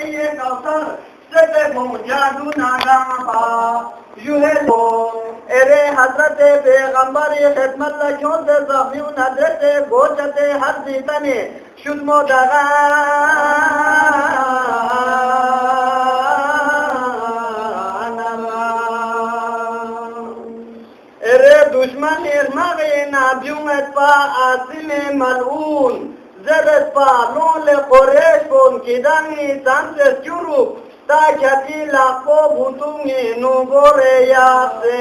ये कौसर से जादू नागा पा यूहे लो एरे हजरत पैगंबर ये खिदमत लखों से ज़मीन हजरत गोचते हर जीतने शुद्ध दगा एरे दुश्मन इर्मागे नाबियों एतवा आसिमे मलऊन ज़रत पालों कुरैश को उनकी दानी सांसे चुरू ताकि लाखों भूतूंगी नुगोरे यासे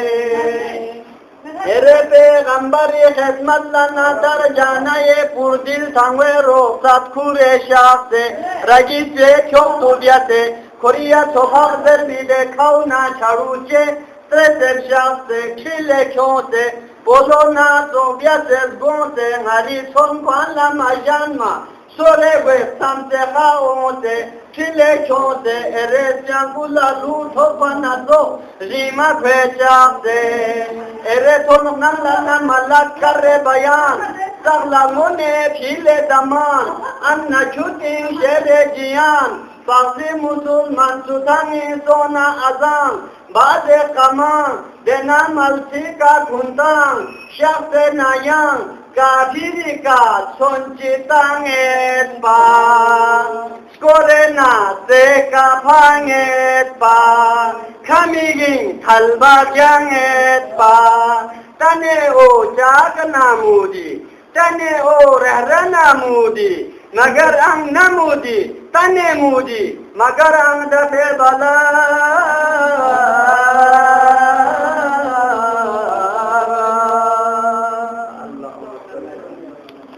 एरे पैगंबर ये खिदमत लना दर जाना ये पुरदिल थांगे रो सतखुरे शासे रगी से क्यों पुदियाते कोरिया सोहाग दर भी देखाओ ना छाड़ूचे त्रेसेर शासे खिले क्यों से बोलो ना तो व्यसे गोंसे हरी सोन पाला माजानमा सोले वे समते खाओते खिले क्यों से एरे चांगुला लूटो बना दो रीमा भेजाते एरे तो नंगला मल्ला करे बयान सगला मुने खिले दमान अन्ना छुटी शेरे जियान फासी मुसलमान सुधानी सोना अजान बादे कमान देना मलसी का खुंतांग शख्स नायांग काफिरी का सोंचितांगेत पा स्कोरे ना से का भांगेत पा खमीगिंग थलबा जांगेत पा तने ओ जाग नामुदी तने ओ रहरा नामुदी मगर अंग नामुदी तने मुदी मगर अंग दफे बला